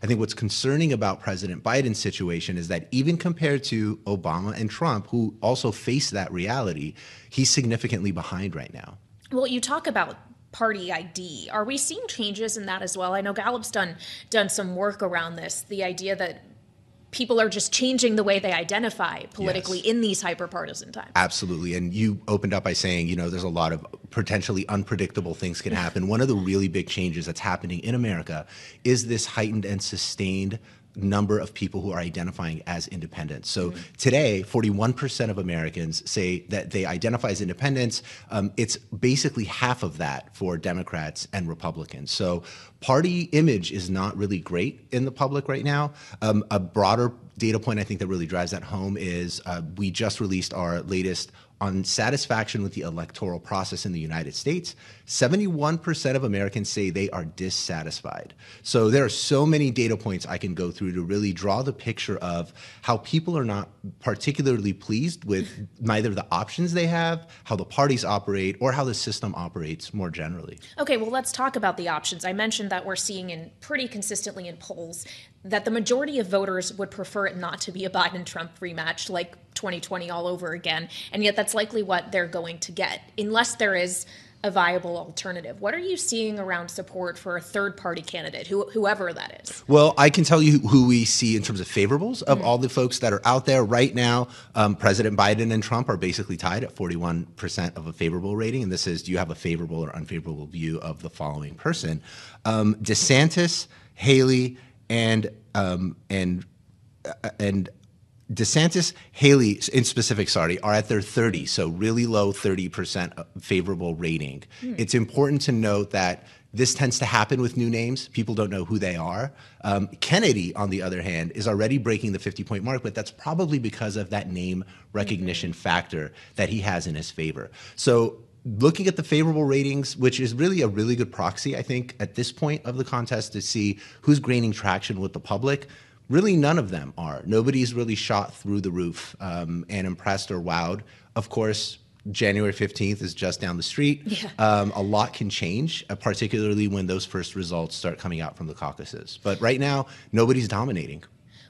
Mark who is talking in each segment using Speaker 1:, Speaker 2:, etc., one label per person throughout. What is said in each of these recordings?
Speaker 1: I think what's concerning about President Biden's situation is that even compared to Obama and Trump, who also face that reality, he's significantly behind right now.
Speaker 2: Well, you talk about party ID. Are we seeing changes in that as well? I know Gallup's done some work around this, the idea that people are just changing the way they identify politically in these hyper-partisan times.
Speaker 1: Absolutely. And you opened up by saying, there's a lot of potentially unpredictable things can happen. One of the really big changes that's happening in America is this heightened and sustained number of people who are identifying as independents. So today, 41% of Americans say that they identify as independents. It's basically half of that for Democrats and Republicans. So party image is not really great in the public right now. A broader data point I think that really drives that home is we just released our latest on satisfaction with the electoral process in the United States. 71% of Americans say they are dissatisfied. So there are so many data points I can go through to really draw the picture of how people are not particularly pleased with neither the options they have, how the parties operate, or how the system operates more generally.
Speaker 2: Okay, well, let's talk about the options. I mentioned that we're seeing pretty consistently in polls that the majority of voters would prefer it not to be a Biden-Trump rematch like 2020 all over again, and yet that's likely what they're going to get, unless there is a viable alternative. What are you seeing around support for a third-party candidate, whoever that is?
Speaker 1: Well, I can tell you who we see in terms of favorables of all the folks that are out there right now. President Biden and Trump are basically tied at 41% of a favorable rating, and this is, do you have a favorable or unfavorable view of the following person? DeSantis, Haley, and DeSantis, Haley in specific, are at their 30, so really low 30% favorable rating. It's important to note that this tends to happen with new names. People don't know who they are. Kennedy, on the other hand, is already breaking the 50-point mark, but that's probably because of that name recognition factor that he has in his favor. So looking at the favorable ratings, which is really a really good proxy, I think, at this point of the contest to see who's gaining traction with the public, really none of them are. Nobody's really shot through the roof and impressed or wowed. Of course, January 15th is just down the street. A lot can change, particularly when those first results start coming out from the caucuses. But right now, nobody's dominating.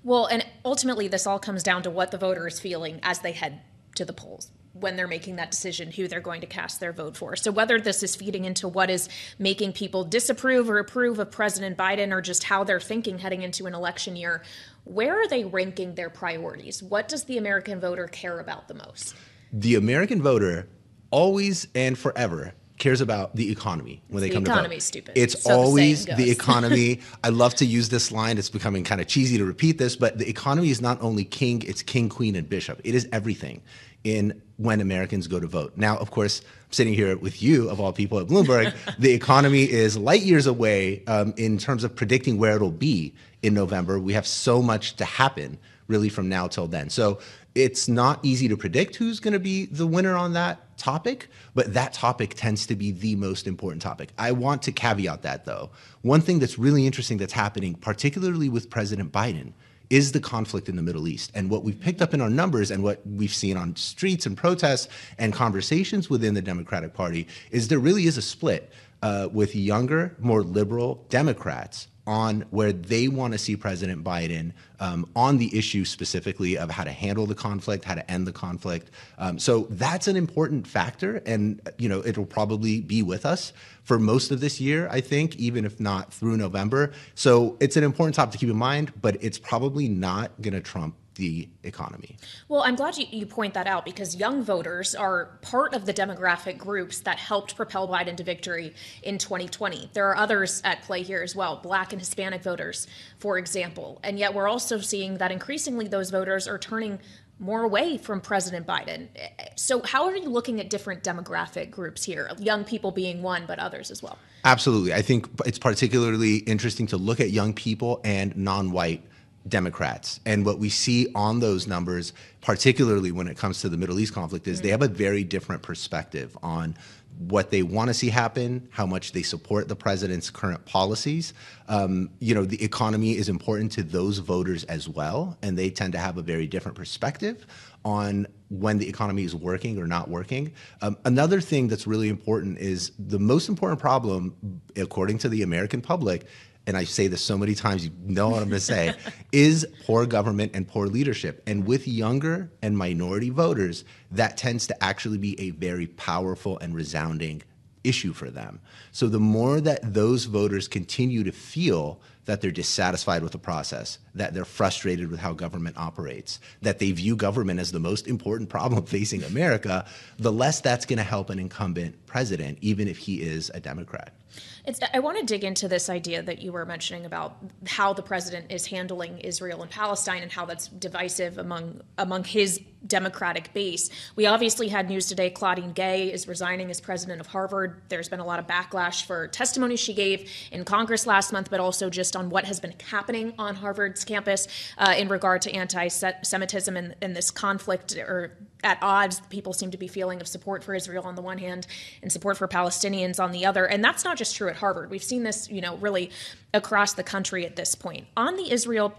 Speaker 2: Well, and ultimately, this all comes down to what the voter is feeling as they head to the polls, when they're making that decision who they're going to cast their vote for. So whether this is feeding into what is making people disapprove or approve of President Biden, or just how they're thinking heading into an election year, where are they ranking their priorities? What does the American voter care about the most?
Speaker 1: The American voter always and forever cares about the economy when they come to vote.
Speaker 2: The economy's stupid.
Speaker 1: It's always the economy. I love to use this line. It's becoming kind of cheesy to repeat this, but the economy is not only king, it's king, queen, and bishop. It is everything in when Americans go to vote. Now, of course, I'm sitting here with you, of all people at Bloomberg. The economy is light years away in terms of predicting where it'll be in November. We have so much to happen really from now till then. So it's not easy to predict who's going to be the winner on that topic, but that topic tends to be the most important topic. I want to caveat that, though. One thing that's really interesting that's happening, particularly with President Biden, is the conflict in the Middle East. And what we've picked up in our numbers and what we've seen on streets and protests and conversations within the Democratic Party is there really is a split with younger, more liberal Democrats on where they want to see President Biden on the issue specifically of how to handle the conflict, how to end the conflict. So that's an important factor, and it'll probably be with us for most of this year, I think, even if not through November. So it's an important topic to keep in mind, but it's probably not going to trump the economy.
Speaker 2: Well, I'm glad you point that out, because young voters are part of the demographic groups that helped propel Biden to victory in 2020. There are others at play here as well, Black and Hispanic voters, for example. And yet we're also seeing that increasingly those voters are turning more away from President Biden. So how are you looking at different demographic groups here? Young people being one, but others as well.
Speaker 1: Absolutely. I think it's particularly interesting to look at young people and non-white Democrats. And what we see on those numbers, particularly when it comes to the Middle East conflict, is they have a very different perspective on what they want to see happen, how much they support the president's current policies. The economy is important to those voters as well, and they tend to have a very different perspective on when the economy is working or not working. Another thing that's really important is the most important problem, according to the American public, and I say this so many times, you know what I'm going to say, is poor government and poor leadership. And with younger and minority voters, that tends to actually be a very powerful and resounding issue for them. So the more that those voters continue to feel that they're dissatisfied with the process, that they're frustrated with how government operates, that they view government as the most important problem facing America, the less that's going to help an incumbent president, even if he is a Democrat.
Speaker 2: I want to dig into this idea that you were mentioning about how the president is handling Israel and Palestine and how that's divisive among his Democratic base. We obviously had news today. Claudine Gay is resigning as president of Harvard. There's been a lot of backlash for testimony she gave in Congress last month, but also just on what has been happening on Harvard's campus in regard to anti-Semitism and this conflict, or at odds people seem to be feeling, of support for Israel on the one hand and support for Palestinians on the other. And that's not just true at Harvard. We've seen this, really across the country at this point. On the Israel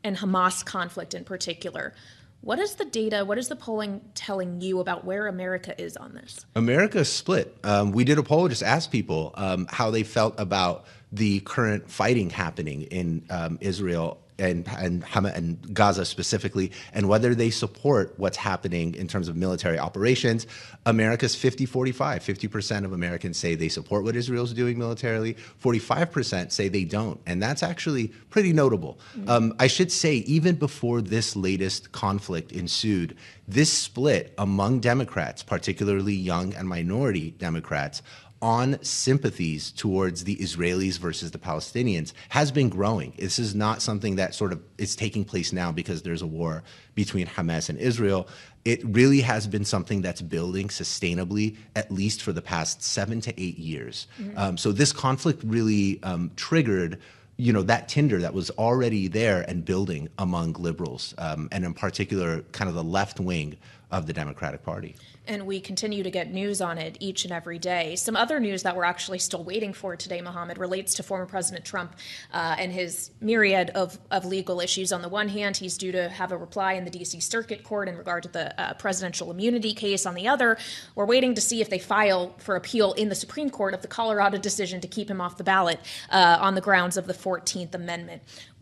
Speaker 2: and Hamas conflict in particular, what is the data, what is the polling telling you about where America is on this?
Speaker 1: America's split. We did a poll, just asked people how they felt about the current fighting happening in Israel and Gaza specifically, and whether they support what's happening in terms of military operations. America's 50-45. 50% of Americans say they support what Israel's doing militarily. 45% say they don't. And that's actually pretty notable. I should say, even before this latest conflict ensued, this split among Democrats, particularly young and minority Democrats, on sympathies towards the Israelis versus the Palestinians has been growing. This is not something that sort of is taking place now because there's a war between Hamas and Israel. It really has been something that's building sustainably, at least for the past 7 to 8 years. So this conflict really triggered that tinder that was already there and building among liberals, and in particular, kind of the left wing of the Democratic Party.
Speaker 2: And we continue to get news on it each and every day. Some other news that we're actually still waiting for today, Mohamed, relates to former President Trump and his myriad of legal issues. On the one hand, he's due to have a reply in the D.C. Circuit Court in regard to the presidential immunity case. On the other, we're waiting to see if they file for appeal in the Supreme Court of the Colorado decision to keep him off the ballot on the grounds of the 14th Amendment.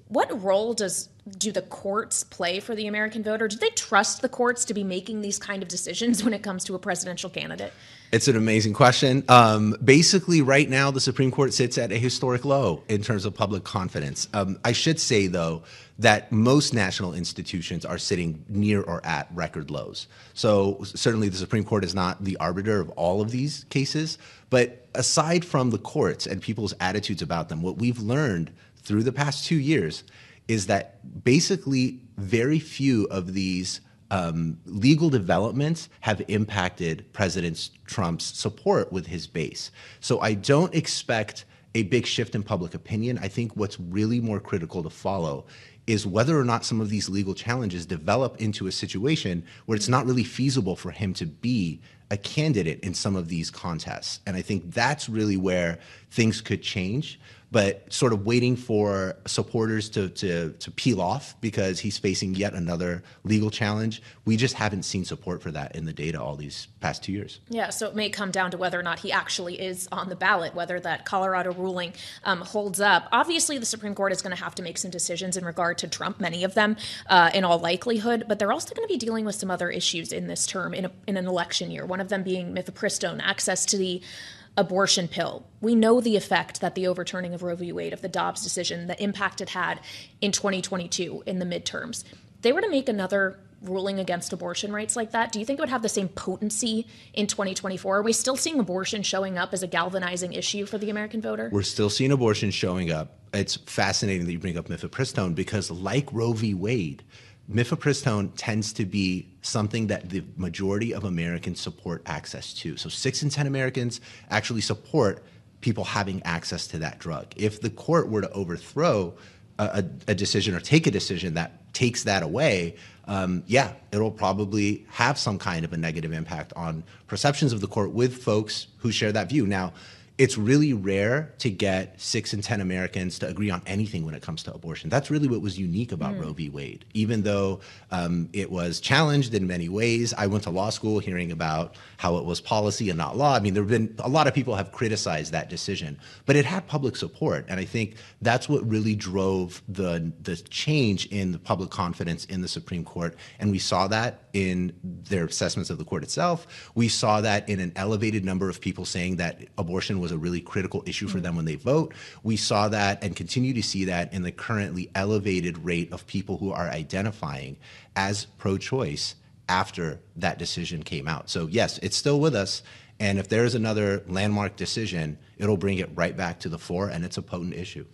Speaker 2: What role do the courts play for the American voter? Do they trust the courts to be making these kind of decisions when it comes to a presidential candidate?
Speaker 1: It's an amazing question. Basically, right now, the Supreme Court sits at a historic low in terms of public confidence. I should say, though, that most national institutions are sitting near or at record lows. So certainly the Supreme Court is not the arbiter of all of these cases. But aside from the courts and people's attitudes about them, what we've learned through the past 2 years is that basically very few of these legal developments have impacted President Trump's support with his base. So I don't expect a big shift in public opinion. I think what's really more critical to follow is whether or not some of these legal challenges develop into a situation where it's not really feasible for him to be a candidate in some of these contests. And I think that's really where things could change. But sort of waiting for supporters to peel off because he's facing yet another legal challenge, we just haven't seen support for that in the data all these past 2 years.
Speaker 2: Yeah, so it may come down to whether or not he actually is on the ballot, whether that Colorado ruling holds up. Obviously, the Supreme Court is going to have to make some decisions in regard to Trump, many of them in all likelihood, but they're also going to be dealing with some other issues in this term, in an election year, one of them being mifepristone, access to the abortion pill. We know the effect that the overturning of Roe v. Wade, of the Dobbs decision, the impact it had in 2022 in the midterms. If they were to make another ruling against abortion rights like that, do you think it would have the same potency in 2024? Are we still seeing abortion showing up as a galvanizing issue for the American voter?
Speaker 1: We're still seeing abortion showing up. It's fascinating that you bring up mifepristone because, like Roe v. Wade, mifepristone tends to be something that the majority of Americans support access to. So 6 in 10 Americans actually support people having access to that drug. If the court were to overthrow a decision or take a decision that takes that away, it'll probably have some kind of a negative impact on perceptions of the court with folks who share that view. Now, it's really rare to get 6 in 10 Americans to agree on anything when it comes to abortion. That's really what was unique about Roe v. Wade. Even though it was challenged in many ways, I went to law school hearing about how it was policy and not law. I mean, there have been a lot of people have criticized that decision, but it had public support. And I think that's what really drove the change in the public confidence in the Supreme Court. And we saw that in their assessments of the court itself. We saw that in an elevated number of people saying that abortion was a really critical issue for them when they vote. We saw that and continue to see that in the currently elevated rate of people who are identifying as pro-choice after that decision came out. So yes, it's still with us. And if there is another landmark decision, it'll bring it right back to the fore, and it's a potent issue.